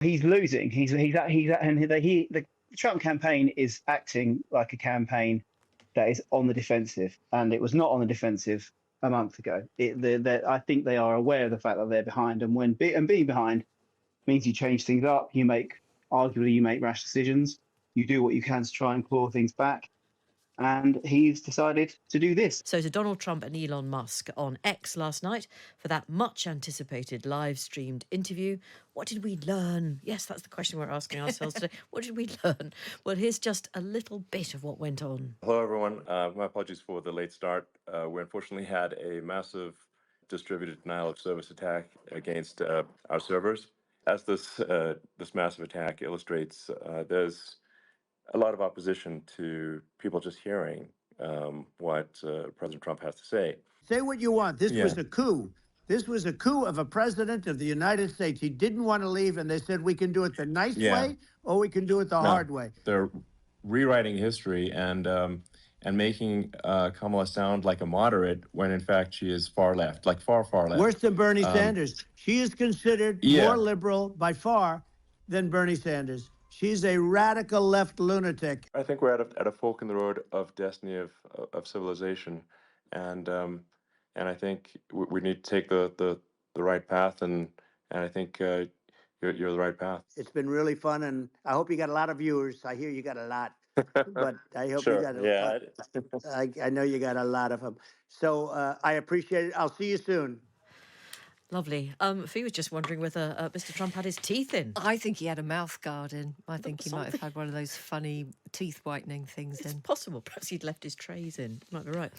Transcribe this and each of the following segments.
He's losing. The Trump campaign is acting like a campaign that is on the defensive, and it was not on the defensive a month ago. I think they are aware of the fact that they're behind, and being behind means you change things up. Arguably, you make rash decisions. You do what you can to try and claw things back. And he's decided to do this. So to Donald Trump and Elon Musk on X last night for that much anticipated live streamed interview. What did we learn? Yes, that's the question we're asking ourselves today. What did we learn? Well, here's just a little bit of what went on. Hello, everyone. My apologies for the late start. We unfortunately had a massive distributed denial of service attack against our servers. As this massive attack illustrates, there's a lot of opposition to people just hearing what President Trump has to say. Say what you want. This was a coup. This was a coup of a president of the United States. He didn't want to leave, and they said we can do it the nice way or we can do it the hard way. They're rewriting history and making Kamala sound like a moderate when in fact she is far left, like far left. Worse than Bernie Sanders. She is considered more liberal by far than Bernie Sanders. She's a radical left lunatic. I think we're at a fork in the road of destiny of civilization, and I think we need to take the right path, and I think you're the right path. It's been really fun, and I hope you got a lot of viewers. I hear you got a lot, but I hope you got a lot. I know you got a lot of them. So I appreciate it. I'll see you soon. Lovely. Fee was just wondering whether Mr. Trump had his teeth in. I think he had a mouth guard in. I think he might have had one of those funny teeth whitening things in. It's possible. Perhaps he'd left his trays in. Might be right.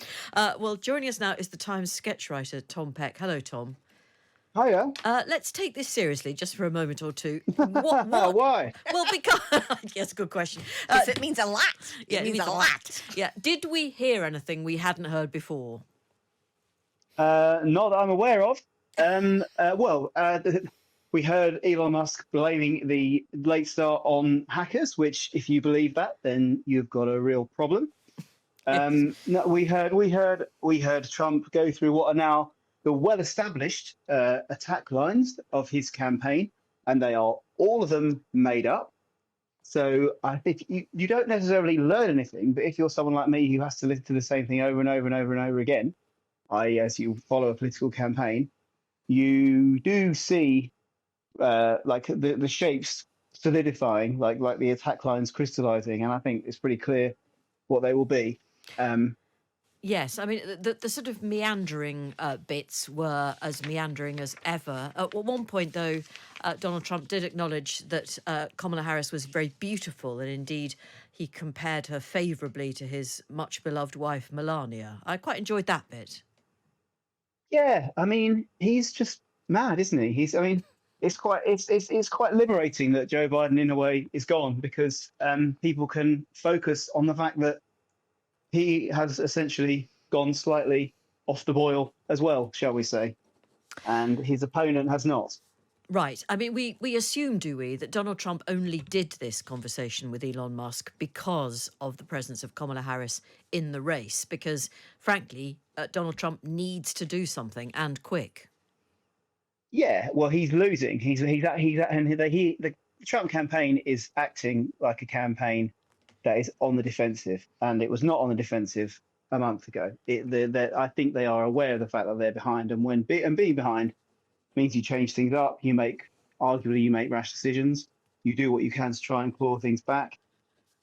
Well, joining us now is the Times sketch writer, Tom Peck. Hello, Tom. Hiya. Let's take this seriously just for a moment or two. What? Why? Well, because... yes, good question. Because it means a lot. It means a lot. Yeah. Did we hear anything we hadn't heard before? Not that I'm aware of. We heard Elon Musk blaming the late start on hackers, which, if you believe that, then you've got a real problem. No, we heard Trump go through what are now the well-established attack lines of his campaign, and they are all of them made up. So I think you don't necessarily learn anything, but if you're someone like me who has to listen to the same thing over and over and over and over again, as you follow a political campaign, you do see like the shapes solidifying, like the attack lines crystallizing, and I think it's pretty clear what they will be. Yes, I mean, the sort of meandering bits were as meandering as ever. At one point, though, Donald Trump did acknowledge that Kamala Harris was very beautiful, and indeed he compared her favourably to his much-beloved wife, Melania. I quite enjoyed that bit. Yeah, I mean, he's just mad, isn't he? It's quite liberating that Joe Biden, in a way, is gone, because people can focus on the fact that he has essentially gone slightly off the boil as well, shall we say, and his opponent has not. Right. I mean, we assume, do we, that Donald Trump only did this conversation with Elon Musk because of the presence of Kamala Harris in the race, because, frankly, Donald Trump needs to do something, and quick. Yeah, well, he's losing. The Trump campaign is acting like a campaign that is on the defensive, and it was not on the defensive a month ago. I think they are aware of the fact that they're behind, and being behind means you change things up. You make rash decisions. You do what you can to try and claw things back,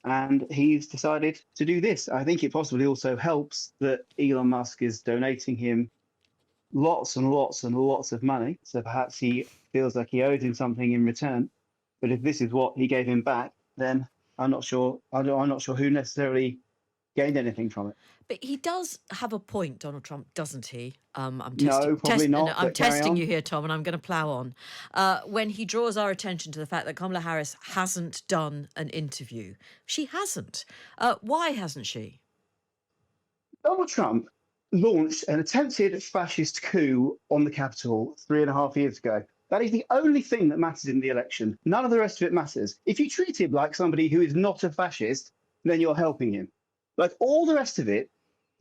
and he's decided to do this. I think it possibly also helps that Elon Musk is donating him lots and lots and lots of money, so perhaps he feels like he owes him something in return. But if this is what he gave him back, then I'm not sure who necessarily gained anything from it. But he does have a point, Donald Trump, doesn't he? No, probably not. I'm testing you here, Tom, and I'm going to plough on. When he draws our attention to the fact that Kamala Harris hasn't done an interview. She hasn't. Why hasn't she? Donald Trump launched an attempted fascist coup on the Capitol 3.5 years ago. That is the only thing that matters in the election. None of the rest of it matters. If you treat him like somebody who is not a fascist, then you're helping him. Like, all the rest of it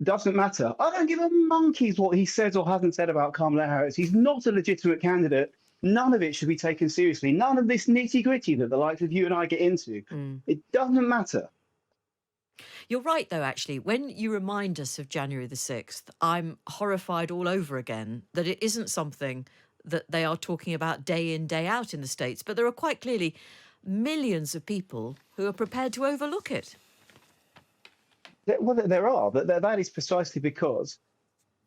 doesn't matter. I don't give a monkey's what he says or hasn't said about Kamala Harris. He's not a legitimate candidate None of it should be taken seriously. None of this nitty-gritty that the likes of you and I get into. It doesn't matter. You're right, though, actually. When you remind us of January the 6th, I'm horrified all over again that it isn't something that they are talking about day in, day out in the States. But there are quite clearly millions of people who are prepared to overlook it. Well, there are, but that is precisely because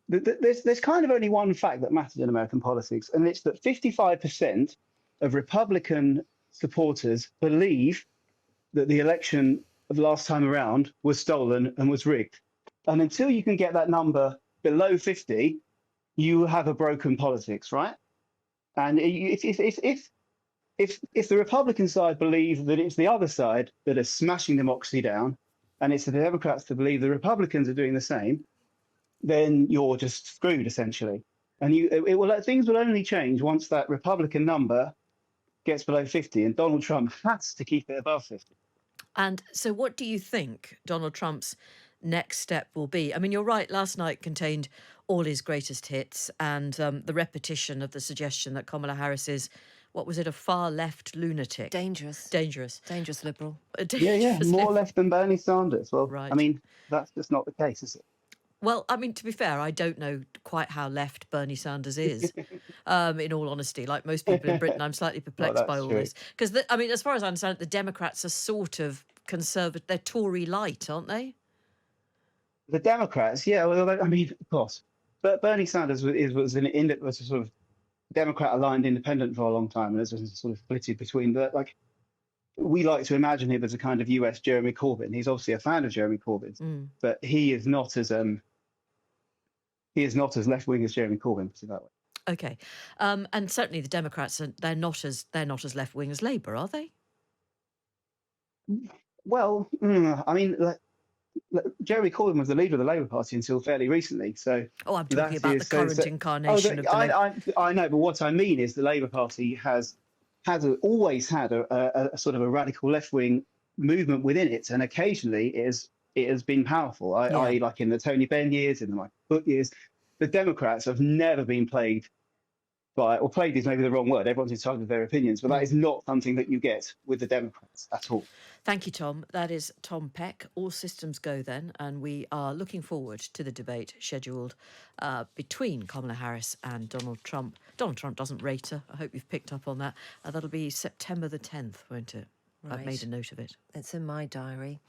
there's kind of only one fact that matters in American politics, and it's that 55% of Republican supporters believe that the election of last time around was stolen and was rigged. And until you can get that number below 50, you have a broken politics, right? And if the Republican side believe that it's the other side that is smashing democracy down, and it's the Democrats that believe the Republicans are doing the same, then you're just screwed, essentially. And things will only change once that Republican number gets below 50, and Donald Trump has to keep it above 50. And so what do you think Donald Trump's next step will be? I mean, you're right, last night contained all his greatest hits and the repetition of the suggestion that Kamala Harris is, what was it, a far-left lunatic? Dangerous liberal. Yeah, more left than Bernie Sanders. Well, right. I mean, that's just not the case, is it? Well, I mean, to be fair, I don't know quite how left Bernie Sanders is, in all honesty. Like most people in Britain, I'm slightly perplexed by all this. Because, I mean, as far as I understand it, the Democrats are sort of conservative. They're Tory light, aren't they? The Democrats, yeah, well, I mean, of course. But Bernie Sanders was a sort of Democrat-aligned independent for a long time, and has sort of splitted between. But like, we like to imagine him as a kind of US Jeremy Corbyn. He's obviously a fan of Jeremy Corbyn's, but he is not as left-wing as Jeremy Corbyn, put it that way. Okay, and certainly the Democrats they're not as left-wing as Labour, are they? Well, I mean, Jeremy Corbyn was the leader of the Labour Party until fairly recently. So, I'm talking about the current incarnation of the I know, but what I mean is the Labour Party has always had a sort of a radical left-wing movement within it, and occasionally it has been powerful. I like in the Tony Benn years, in the Michael Foot years, the Democrats have never been plagued by, or plagued is maybe the wrong word. Everyone's entitled to their opinions, but that is not something that you get with the Democrats at all. Thank you, Tom. That is Tom Peck. All systems go then, and we are looking forward to the debate scheduled between Kamala Harris and Donald Trump. Donald Trump doesn't rate her. I hope you've picked up on that. That'll be September the 10th, won't it? Right. I've made a note of it. It's in my diary.